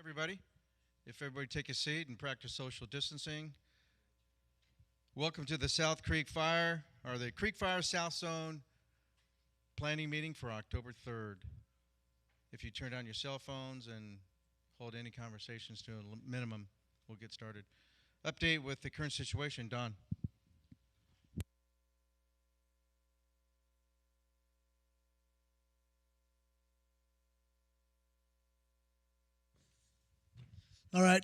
everybody. If everybody take a seat and practice social distancing. Welcome to the South Creek Fire, or the Creek Fire South Zone planning meeting for October 3rd. If you turn down your cell phones and hold any conversations to a minimum, we'll get started. Update with the current situation, Don. All right.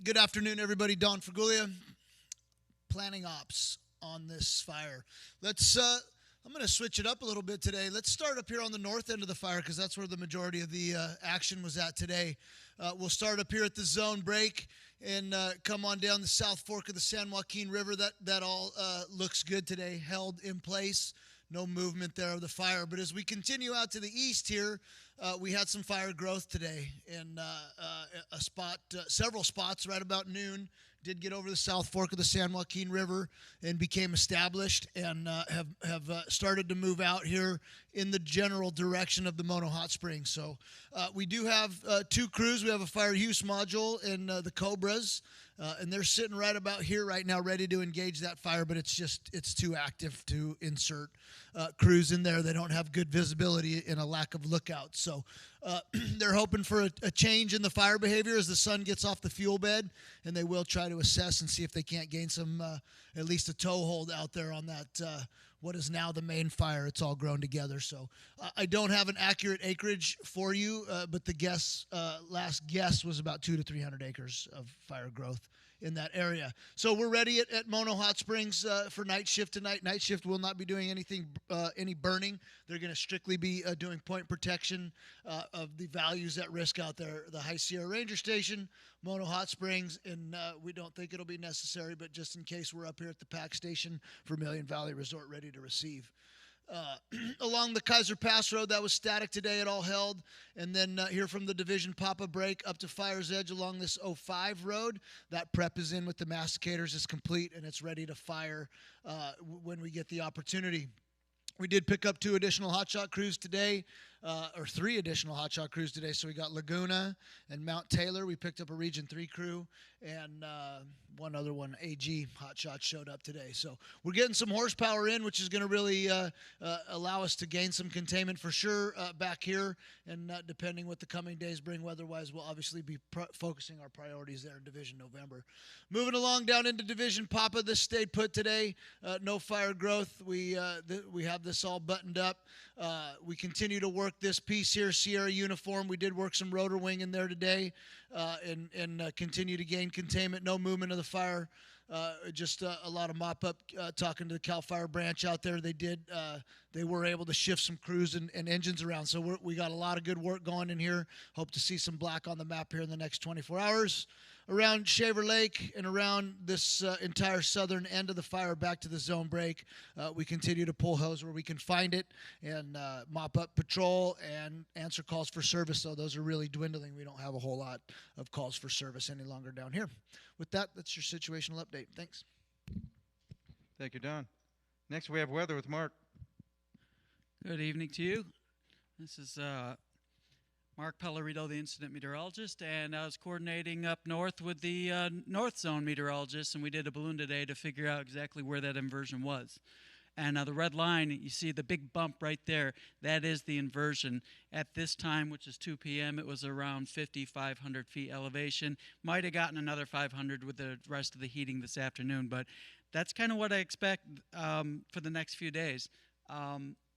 Good afternoon, everybody. Don Fraguglia, planning ops on this fire. I'm going to switch it up a little bit today. Let's start up here on the north end of the fire because that's where the majority of the action was at today. We'll start up here at the zone break and come on down the South Fork of the San Joaquin River. That all looks good today, held in place. No movement there of the fire. But as we continue out to the east here, we had some fire growth today in several spots right about noon. Did get over the South Fork of the San Joaquin River and became established and have started to move out here in the general direction of the Mono Hot Springs. So we do have two crews. We have a fire use module and the Cobras. And they're sitting right about here right now ready to engage that fire, but it's too active to insert crews in there. They don't have good visibility and a lack of lookout. So they're hoping for a change in the fire behavior as the sun gets off the fuel bed, and they will try to assess and see if they can't gain some, at least a toehold out there on that what is now the main fire. It's all grown together. So I don't have an accurate acreage for you, but the last guess was about 200 to 300 acres of fire growth in that area. So we're ready at Mono Hot Springs for night shift tonight. Night shift will not be doing any burning. They're going to strictly be doing point protection of the values at risk out there. The High Sierra Ranger Station, Mono Hot Springs, and we don't think it'll be necessary, but just in case, we're up here at the PAC station for Million Valley Resort ready to receive. Along the Kaiser Pass Road, that was static today. It all held. And then here from the Division Papa Break up to Fire's Edge along this 05 road, that prep is in with the masticators. It's complete, and it's ready to fire when we get the opportunity. We did pick up 2 additional hotshot crews today, or 3 additional hotshot crews today. So we got Laguna and Mount Taylor. We picked up a Region 3 crew, and one other one, AG hotshot, showed up today. So we're getting some horsepower in, which is going to really allow us to gain some containment for sure back here. And depending what the coming days bring weather-wise, we'll obviously be focusing our priorities there in Division November. Moving along down into Division Papa, this stayed put today. No fire growth. We have this all buttoned up. We continue to work this piece here, Sierra Uniform. We did work some rotor wing in there today and continue to gain containment. No movement of the fire. Just a lot of mop-up talking to the CAL FIRE branch out there. They were able to shift some crews and engines around. So we got a lot of good work going in here. Hope to see some black on the map here in the next 24 hours. Around Shaver Lake and around this entire southern end of the fire back to the zone break, we continue to pull hose where we can find it and mop up patrol and answer calls for service. So those are really dwindling. We don't have a whole lot of calls for service any longer down here. With that, that's your situational update. Thanks. Thank you, Don. Next, we have weather with Mark. Good evening to you. This is Mark Pellerito, the incident meteorologist, and I was coordinating up north with the North Zone meteorologist, and we did a balloon today to figure out exactly where that inversion was. And the red line, you see the big bump right there, that is the inversion. At this time, which is 2 p.m., it was around 5,500 feet elevation. Might have gotten another 500 with the rest of the heating this afternoon, but that's kind of what I expect for the next few days.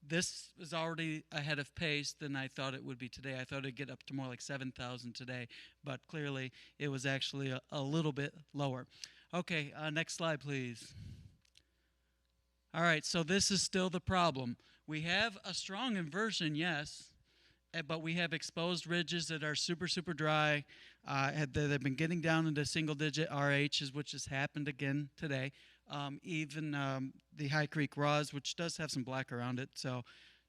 This is already ahead of pace than I thought it would be today. I thought it'd get up to more like 7,000 today, but clearly it was actually a little bit lower. Okay, next slide, please. All right, so this is still the problem. We have a strong inversion, yes, but we have exposed ridges that are super, super dry. They've been getting down into single-digit RHs, which has happened again today. Even the High Creek Raws, which does have some black around it, so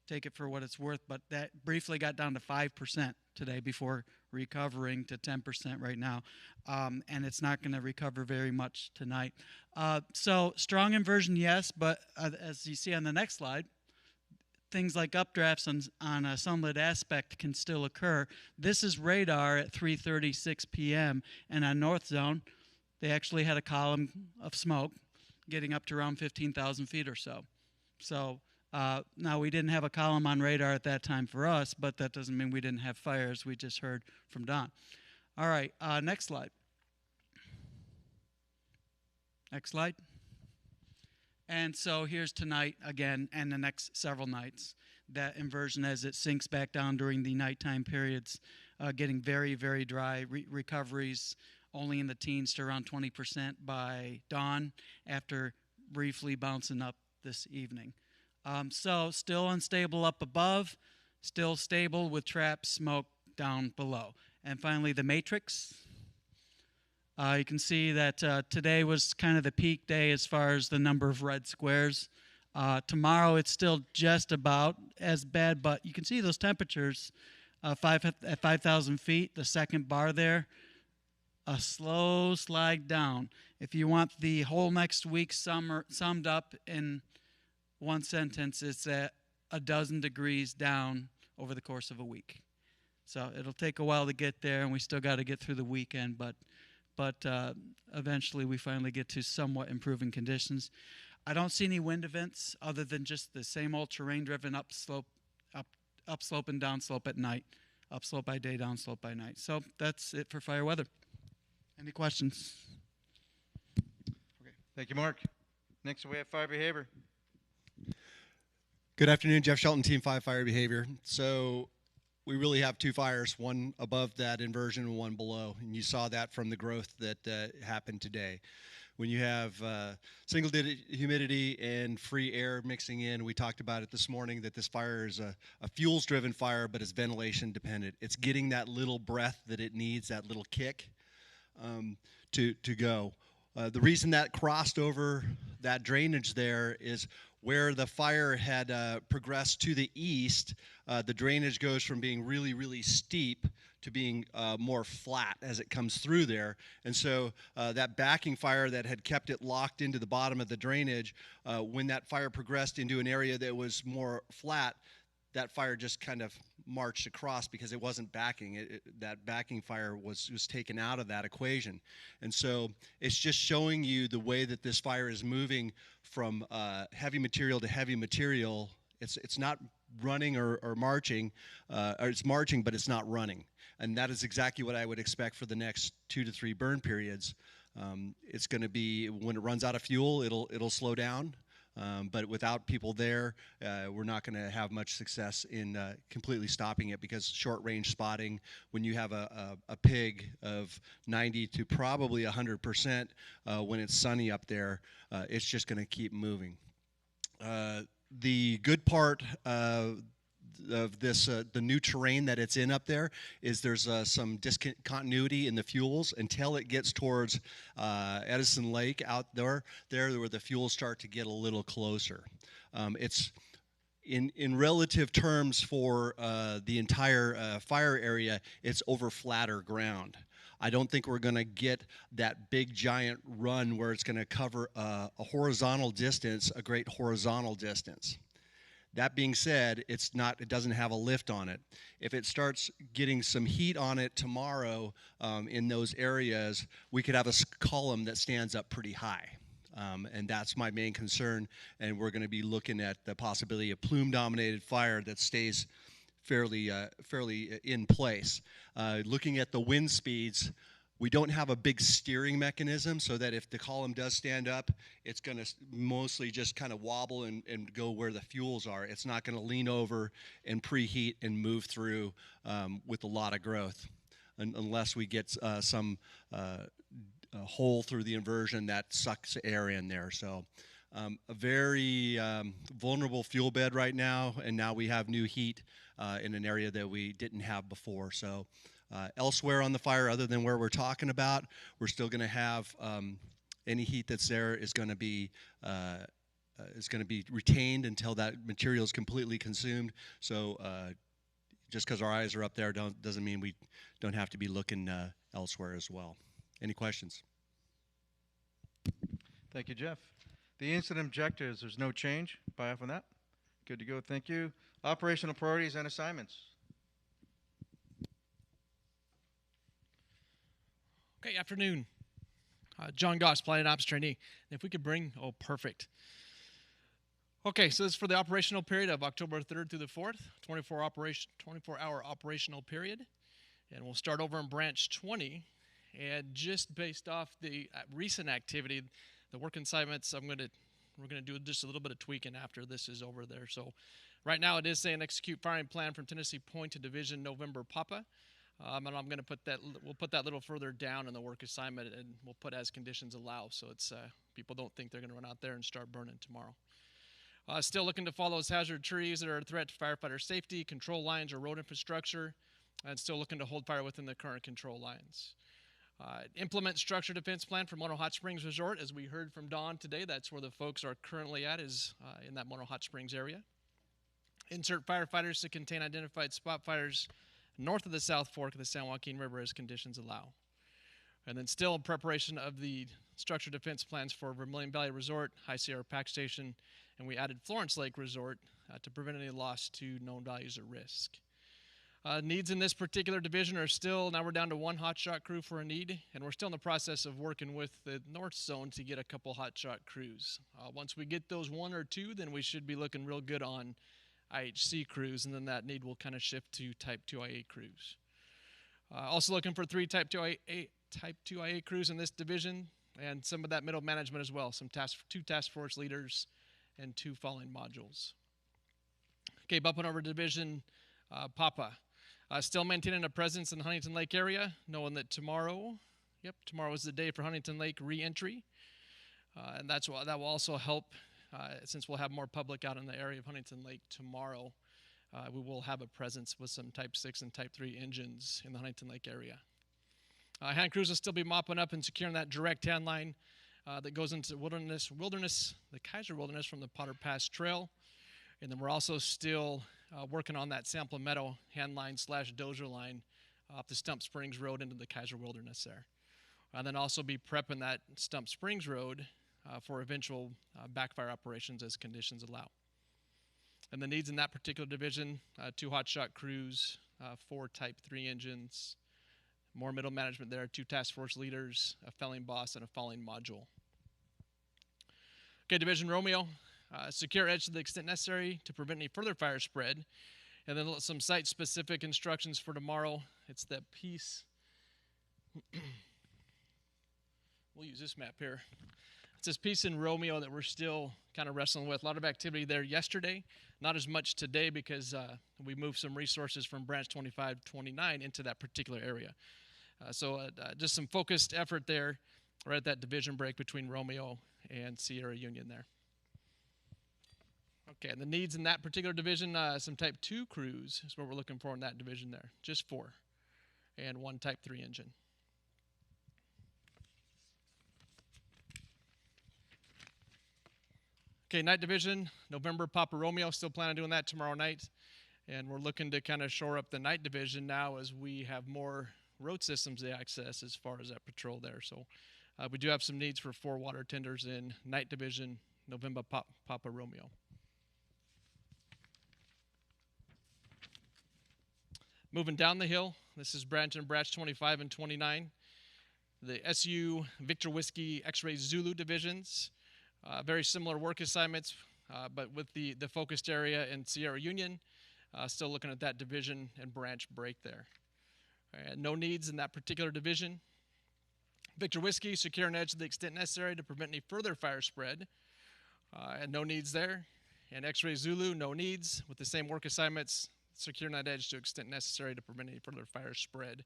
take it for what it's worth. But that briefly got down to 5% today before recovering to 10% right now. And it's not going to recover very much tonight. So strong inversion, yes, but as you see on the next slide, things like updrafts on a sunlit aspect can still occur. This is radar at 3:36 p.m. and on North Zone, they actually had a column of smoke getting up to around 15,000 feet or so. So now we didn't have a column on radar at that time for us, but that doesn't mean we didn't have fires. We just heard from Don. All right, next slide. Next slide. And so here's tonight again and the next several nights. That inversion as it sinks back down during the nighttime periods, getting very, very dry. Recoveries only in the teens to around 20% by dawn after briefly bouncing up this evening. So still unstable up above, still stable with trap smoke down below. And finally, the matrix. You can see that today was kind of the peak day as far as the number of red squares. Tomorrow it's still just about as bad, but you can see those temperatures at 5,000 feet, the second bar there, a slow slide down. If you want the whole next week summed up in one sentence, it's at a dozen degrees down over the course of a week. So it'll take a while to get there, and we still got to get through the weekend, but eventually we finally get to somewhat improving conditions. I don't see any wind events other than just the same old terrain-driven upslope and downslope at night, upslope by day, downslope by night. So that's it for fire weather. Any questions? Okay, thank you, Mark. Next, we have fire behavior. Good afternoon, Jeff Shelton, Team 5 Fire Behavior. So we really have two fires, one above that inversion and one below. And you saw that from the growth that happened today. When you have single-digit humidity and free air mixing in, we talked about it this morning, that this fire is a fuels-driven fire, but it's ventilation-dependent. It's getting that little breath that it needs, that little kick to go. The reason that crossed over that drainage there is where the fire had progressed to the east, the drainage goes from being really, really steep to being more flat as it comes through there. And so that backing fire that had kept it locked into the bottom of the drainage, when that fire progressed into an area that was more flat, that fire just kind of marched across because it wasn't backing. That backing fire was taken out of that equation. And so it's just showing you the way that this fire is moving from heavy material to heavy material. It's not running or marching, or it's marching, but it's not running. And that is exactly what I would expect for the next 2 to 3 burn periods. It's going to be, when it runs out of fuel, it'll slow down. But without people there, we're not going to have much success in completely stopping it, because short-range spotting, when you have a pig of 90 to probably 100% when it's sunny up there, it's just going to keep moving. The good part of this, the new terrain that it's in up there, is there's some discontinuity in the fuels until it gets towards Edison Lake out there where the fuels start to get a little closer. It's in relative terms for the entire fire area, it's over flatter ground. I don't think we're going to get that big giant run where it's going to cover a horizontal distance, a great horizontal distance. That being said, it doesn't have a lift on it. If it starts getting some heat on it tomorrow in those areas, we could have a column that stands up pretty high. And that's my main concern. And we're going to be looking at the possibility of plume-dominated fire that stays fairly in place. Looking at the wind speeds, we don't have a big steering mechanism, so that if the column does stand up, it's going to mostly just kind of wobble and go where the fuels are. It's not going to lean over and preheat and move through with a lot of growth, unless we get some hole through the inversion that sucks air in there. So a very vulnerable fuel bed right now, and now we have new heat in an area that we didn't have before. So elsewhere on the fire, other than where we're talking about, we're still going to have any heat that's there is going to be retained until that material is completely consumed. So just because our eyes are up there doesn't mean we don't have to be looking elsewhere as well. Any questions? Thank you, Jeff. The incident objectives, there's no change. Buy off on that. Good to go. Thank you. Operational priorities and assignments. Okay, afternoon. John Goss, Planning Ops Trainee. If we could bring, oh, perfect. Okay, so this is for the operational period of October 3rd through the 4th, 24-hour operational period. And we'll start over in branch 20. And just based off the recent activity, the work assignments, we're going to do just a little bit of tweaking after this is over there. So right now it is saying execute firing plan from Tennessee Point to Division November Papa. And I'm going to we'll put that a little further down in the work assignment, and we'll put as conditions allow, so it's people don't think they're going to run out there and start burning tomorrow. Still looking to follow those hazard trees that are a threat to firefighter safety, control lines or road infrastructure, and still looking to hold fire within the current control lines. Implement structure defense plan for Mono Hot Springs Resort. As we heard from Don today, that's where the folks are currently at, is in that Mono Hot Springs area. Insert firefighters to contain identified spot fires north of the South Fork of the San Joaquin River as conditions allow. And then still in preparation of the structure defense plans for Vermilion Valley Resort, High Sierra Pack Station, and we added Florence Lake Resort to prevent any loss to known values at risk. Needs in this particular division are still, now we're down to one hotshot crew for a need, and we're still in the process of working with the North Zone to get a couple hotshot crews. Once we get those one or two, then we should be looking real good on IHC crews, and then that need will kind of shift to Type 2IA crews. Also looking for 3 Type 2IA crews in this division, and some of that middle management as well, 2 task force leaders and 2 falling modules. Okay, bumping over to Division Papa. Still maintaining a presence in the Huntington Lake area, knowing that tomorrow is the day for Huntington Lake re-entry, and that will also help. Since we'll have more public out in the area of Huntington Lake tomorrow, we will have a presence with some Type 6 and Type 3 engines in the Huntington Lake area. Hand crews will still be mopping up and securing that direct hand line that goes into the Kaiser Wilderness from the Potter Pass Trail. And then we're also still working on that Sample Meadow hand line / dozer line off the Stump Springs Road into the Kaiser Wilderness there. And then also be prepping that Stump Springs Road for eventual backfire operations as conditions allow. And the needs in that particular division, 2 hotshot crews, 4 Type 3 engines, more middle management there, 2 task force leaders, a felling boss, and a falling module. Okay, Division Romeo, secure edge to the extent necessary to prevent any further fire spread. And then some site-specific instructions for tomorrow. It's that piece. We'll use this map here. It's this piece in Romeo that we're still kind of wrestling with. A lot of activity there yesterday, not as much today because we moved some resources from branch 25-29 into that particular area. So just some focused effort there, right at that division break between Romeo and Sierra Union there. Okay, and the needs in that particular division, some Type 2 crews is what we're looking for in that division there. Just 4, and 1 Type 3 engine. Okay, night division, November Papa Romeo, still planning on doing that tomorrow night. And we're looking to kind of shore up the night division now as we have more road systems to access as far as that patrol there. So we do have some needs for 4 water tenders in night division, November Papa Romeo. Moving down the hill, this is branch 25 and 29. The SU Victor Whiskey X-Ray Zulu divisions. Very similar work assignments, but with the focused area in Sierra Union, still looking at that division and branch break there. No needs in that particular division. Victor Whiskey, secure an edge to the extent necessary to prevent any further fire spread, and no needs there. And X-Ray Zulu, no needs, with the same work assignments, securing that edge to extent necessary to prevent any further fire spread.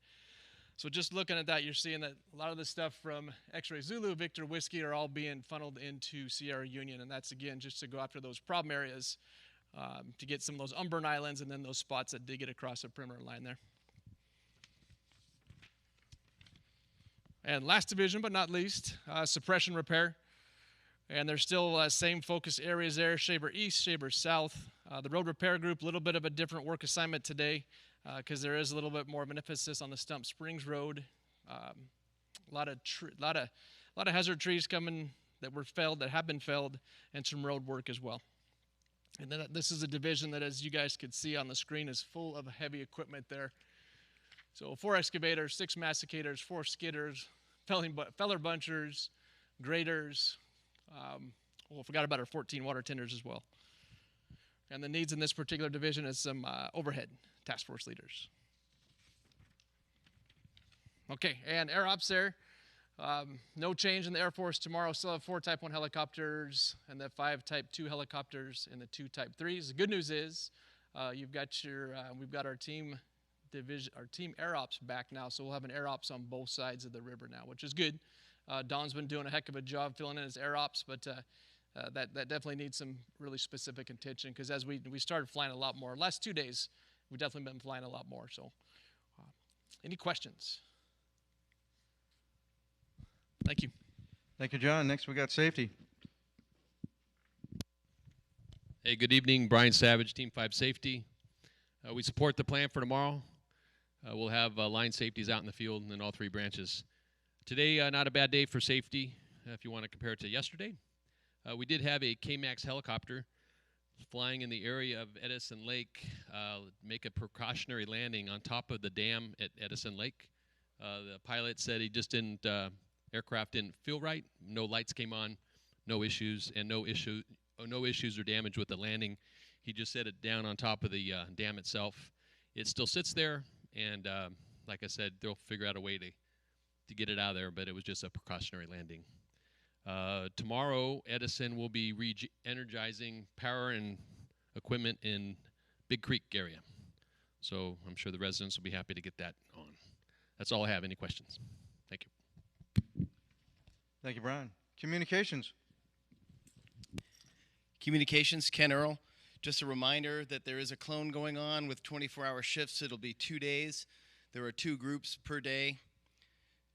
So just looking at that, you're seeing that a lot of the stuff from X-Ray Zulu, Victor Whiskey are all being funneled into Sierra Union, and that's, again, just to go after those problem areas to get some of those unburned islands and then those spots that did get across the perimeter line there. And last division, but not least, suppression repair. And there's still same focus areas there, Shaver East, Shaver South. The road repair group, a little bit of a different work assignment today, because there is a little bit more of an emphasis on the Stump Springs Road. A lot of hazard trees coming that were felled, that have been felled, and some road work as well. And then this is a division that, as you guys could see on the screen, is full of heavy equipment there. So 4 excavators, 6 massacators, 4 skidders, feller bunchers, graders. I forgot about our 14 water tenders as well. And the needs in this particular division is some overhead task force leaders. Okay, and Air Ops there. No change in the Air Force tomorrow. Still have 4 Type 1 helicopters and the 5 Type 2 helicopters and the 2 Type 3s. The good news is we've got our team Air Ops back now, so we'll have an Air Ops on both sides of the river now, which is good. Don's been doing a heck of a job filling in his Air Ops, but that definitely needs some really specific attention, because as we started flying a lot more, last 2 days, we've definitely been flying a lot more. So any questions? Thank you. Thank you, John. Next, we got safety. Hey, good evening. Brian Savage, Team 5 Safety. We support the plan for tomorrow. We'll have line safeties out in the field in all 3 branches. Today, not a bad day for safety, if you want to compare it to yesterday. We did have a K-MAX helicopter flying in the area of Edison Lake, make a precautionary landing on top of the dam at Edison Lake. The pilot said he just didn't, aircraft didn't feel right. No lights came on, no issues, and no issues or damage with the landing. He just set it down on top of the dam itself. It still sits there, and like I said, they'll figure out a way to get it out of there, but it was just a precautionary landing. Tomorrow, Edison will be re-energizing power and equipment in Big Creek area. So I'm sure the residents will be happy to get that on. That's all I have. Any questions? Thank you. Thank you, Brian. Communications. Communications, Ken Earl. Just a reminder that there is a clone going on with 24-hour shifts. It'll be 2 days. There are 2 groups per day.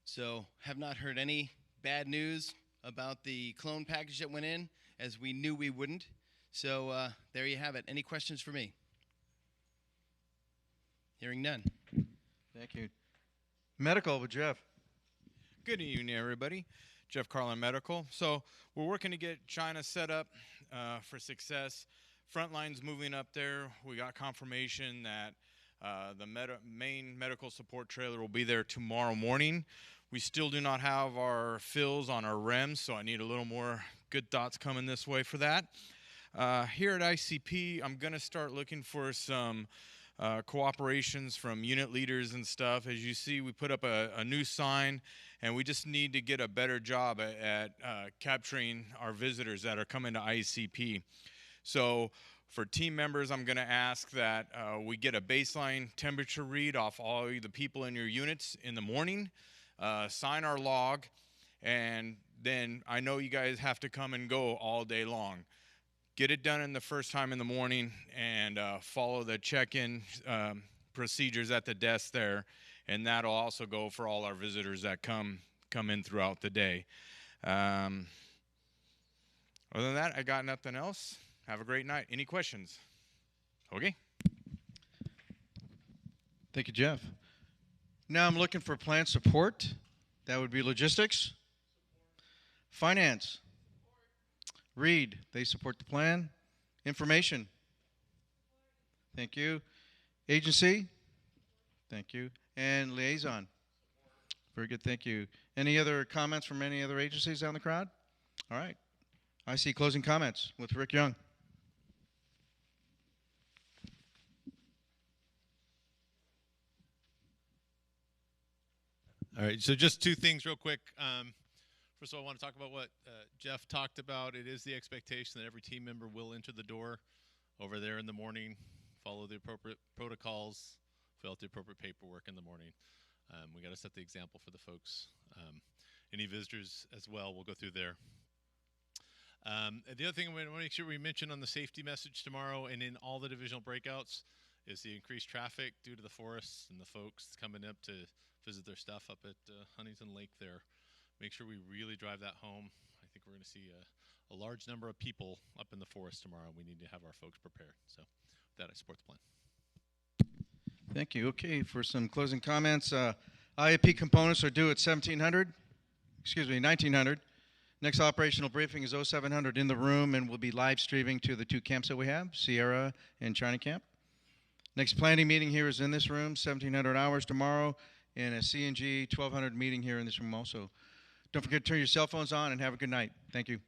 So have not heard any bad news about the clone package that went in, as we knew we wouldn't. So there you have it. Any questions for me? Hearing none. Thank you. Medical with Jeff. Good evening, everybody. Jeff Carlin Medical. So we're working to get China set up for success. Frontline's moving up there. We got confirmation that the main medical support trailer will be there tomorrow morning. We still do not have our fills on our REMs, so I need a little more good thoughts coming this way for that. Here at ICP, I'm going to start looking for some cooperations from unit leaders and stuff. As you see, we put up a new sign, and we just need to get a better job at capturing our visitors that are coming to ICP. So for team members, I'm going to ask that we get a baseline temperature read off all the people in your units in the morning, sign our log, and then I know you guys have to come and go all day long. Get it done in the first time in the morning, and follow the check-in procedures at the desk there, and that'll also go for all our visitors that come in throughout the day. Other than that, I got nothing else. Have a great night. Any questions? Okay. Thank you, Jeff. Now I'm looking for plant support. That would be logistics. Finance. Read. They support the plan. Information. Thank you. Agency. Thank you. And liaison. Very good. Thank you. Any other comments from any other agencies out in the crowd? All right. I see closing comments with Rick Young. All right, so just 2 things real quick. First of all, I want to talk about what Jeff talked about. It is the expectation that every team member will enter the door over there in the morning, follow the appropriate protocols, fill out the appropriate paperwork in the morning. We got to set the example for the folks. Any visitors as well, we'll go through there. And the other thing I want to make sure we mention on the safety message tomorrow and in all the divisional breakouts is the increased traffic due to the forests and the folks coming up to visit their stuff up at Huntington Lake there. Make sure we really drive that home. I think we're going to see a large number of people up in the forest tomorrow. We need to have our folks prepared. So with that, I support the plan. Thank you. Okay, for some closing comments, IAP components are due at 1900. Next operational briefing is 0700 in the room, and we'll be live streaming to the 2 camps that we have, Sierra and China Camp. Next planning meeting here is in this room, 1700 hours tomorrow, and a CNG 1200 meeting here in this room also. Don't forget to turn your cell phones on and have a good night. Thank you.